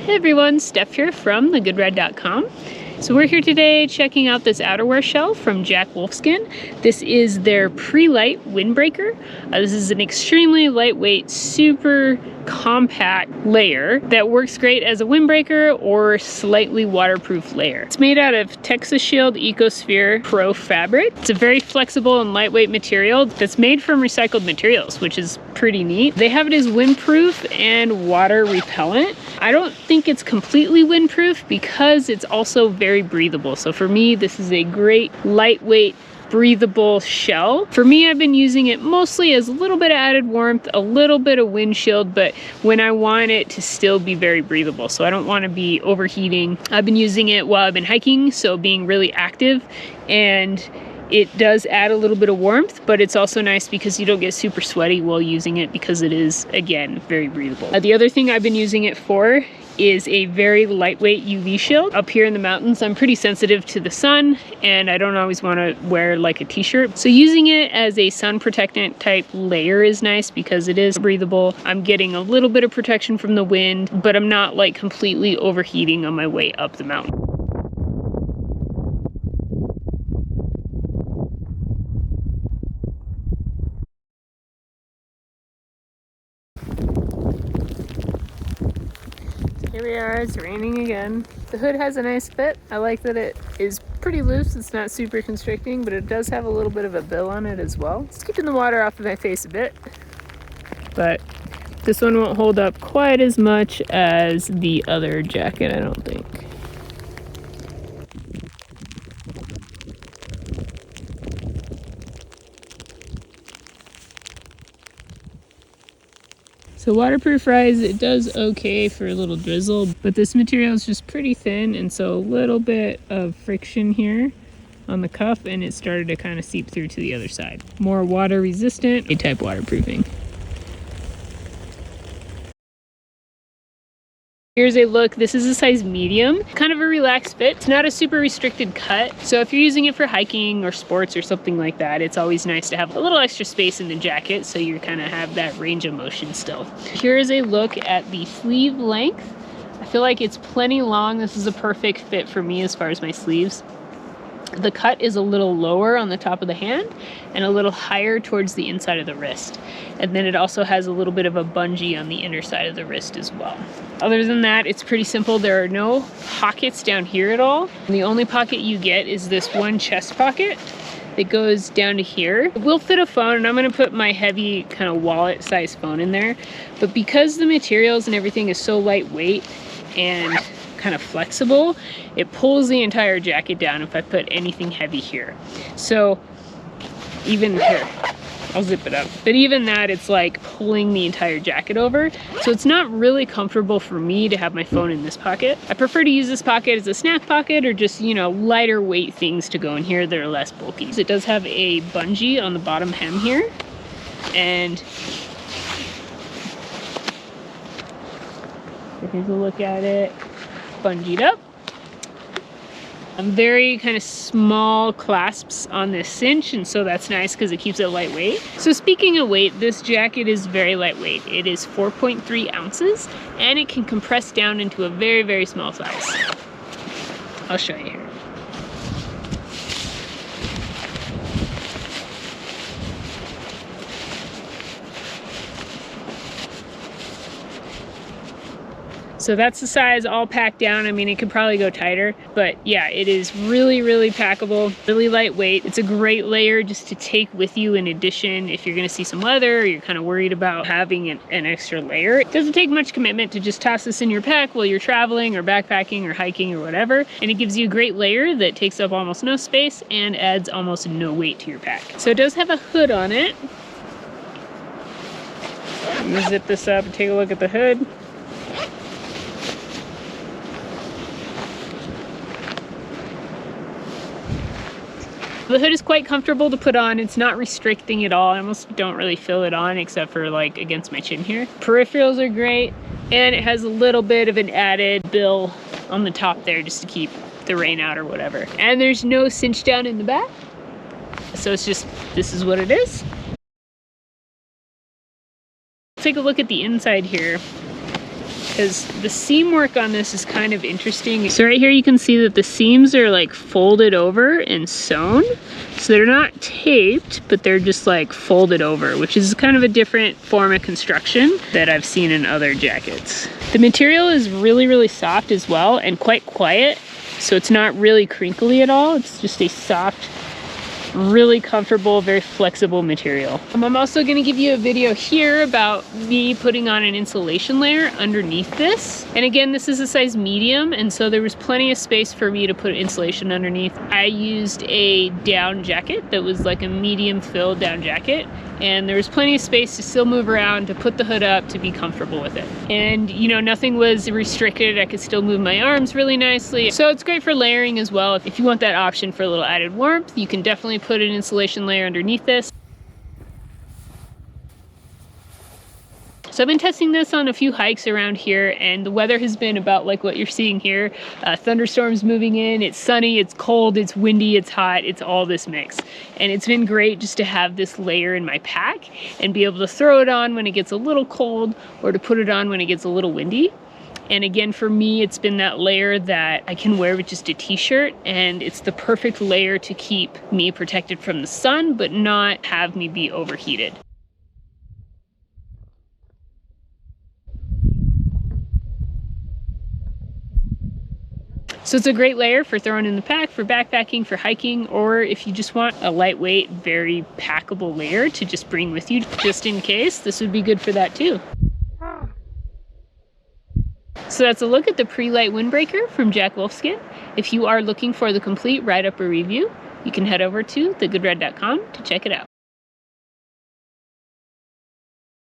Hey everyone, Steph here from thegoodride.com. So we're here today checking out this outerwear shell from Jack Wolfskin. This is their Prelight Windbreaker. This is an extremely lightweight, super compact layer that works great as a windbreaker or slightly waterproof layer. It's made out of Texas Shield EcoSphere Pro fabric. It's a very flexible and lightweight material that's made from recycled materials, which is pretty neat. They have it as windproof and water repellent. I don't think it's completely windproof because it's also very breathable. So for me, this is a great lightweight breathable shell. For me, I've been using it mostly as a little bit of added warmth, a little bit of windshield, but when I want it to still be very breathable. So I don't want to be overheating. I've been using it while I've been hiking, so being really active, and it does add a little bit of warmth, but it's also nice because you don't get super sweaty while using it because it is, again, very breathable. The other thing I've been using it for is a very lightweight UV shield. Up here in the mountains, I'm pretty sensitive to the sun and I don't always want to wear like a t-shirt. So using it as a sun protectant type layer is nice because it is breathable. I'm getting a little bit of protection from the wind, but I'm not like completely overheating on my way up the mountain. Here we are, it's raining again. The hood has a nice fit. I like that it is pretty loose. It's not super constricting, but it does have a little bit of a bill on it as well. It's keeping the water off of my face a bit, but this one won't hold up quite as much as the other jacket, I don't think. So waterproof rise, it does okay for a little drizzle, but this material is just pretty thin, and so a little bit of friction here on the cuff and it started to kind of seep through to the other side. More water resistant, A-type waterproofing. Here's a look. This is a size medium, kind of a relaxed fit. It's not a super restricted cut. So if you're using it for hiking or sports or something like that, it's always nice to have a little extra space in the jacket so you kind of have that range of motion still. Here is a look at the sleeve length. I feel like it's plenty long. This is a perfect fit for me as far as my sleeves. The cut is a little lower on the top of the hand and a little higher towards the inside of the wrist. And then it also has a little bit of a bungee on the inner side of the wrist as well. Other than that, it's pretty simple. There are no pockets down here at all. And the only pocket you get is this one chest pocket that goes down to here. It will fit a phone, and I'm gonna put my heavy kind of wallet size phone in there. But because the materials and everything is so lightweight and kind of flexible, it pulls the entire jacket down if I put anything heavy here. So even here, I'll zip it up, but even that, it's like pulling the entire jacket over. So it's not really comfortable for me to have my phone in this pocket. I prefer to use this pocket as a snack pocket or just, you know, lighter weight things to go in here that are less bulky. It does have a bungee on the bottom hem here, and here's a look at it. Bungeed up. Very kind of small clasps on this cinch, and so that's nice because it keeps it lightweight. So speaking of weight, this jacket is very lightweight. It is 4.3 ounces and it can compress down into a very, very small size. I'll show you here. So that's the size all packed down. I mean, it could probably go tighter, but yeah, it is really, really packable, really lightweight. It's a great layer just to take with you in addition if you're gonna see some weather or you're kind of worried about having an extra layer. It doesn't take much commitment to just toss this in your pack while you're traveling or backpacking or hiking or whatever. And it gives you a great layer that takes up almost no space and adds almost no weight to your pack. So it does have a hood on it. Let me zip this up and take a look at the hood. The hood is quite comfortable to put on. It's not restricting at all. I almost don't really feel it on except for like against my chin here. Peripherals are great, and it has a little bit of an added bill on the top there just to keep the rain out or whatever. And there's no cinch down in the back. So it's just, this is what it is. Take a look at the inside here. because the seam work on this is kind of interesting. So right here you can see that the seams are like folded over and sewn. So they're not taped, but they're just like folded over, which is kind of a different form of construction that I've seen in other jackets. The material is really, really soft as well and quite quiet. So it's not really crinkly at all. It's just a soft, really comfortable, very flexible material. I'm also going to give you a video here about me putting on an insulation layer underneath this. And again, this is a size medium, and so there was plenty of space for me to put insulation underneath. I used a down jacket that was like a medium fill down jacket, and there was plenty of space to still move around, to put the hood up, to be comfortable with it. And you know, nothing was restricted. I could still move my arms really nicely. So it's great for layering as well. If you want that option for a little added warmth, you can definitely put an insulation layer underneath this. So I've been testing this on a few hikes around here, and the weather has been about like what you're seeing here. Thunderstorms moving in, it's sunny, it's cold, it's windy, it's hot, it's all this mix. And it's been great just to have this layer in my pack and be able to throw it on when it gets a little cold, or to put it on when it gets a little windy. And again, for me, it's been that layer that I can wear with just a t-shirt, and it's the perfect layer to keep me protected from the sun, but not have me be overheated. So it's a great layer for throwing in the pack, for backpacking, for hiking, or if you just want a lightweight, very packable layer to just bring with you just in case, this would be good for that too. So that's a look at the Prelight Windbreaker from Jack Wolfskin. If you are looking for the complete write-up or review, you can head over to thegoodred.com to check it out.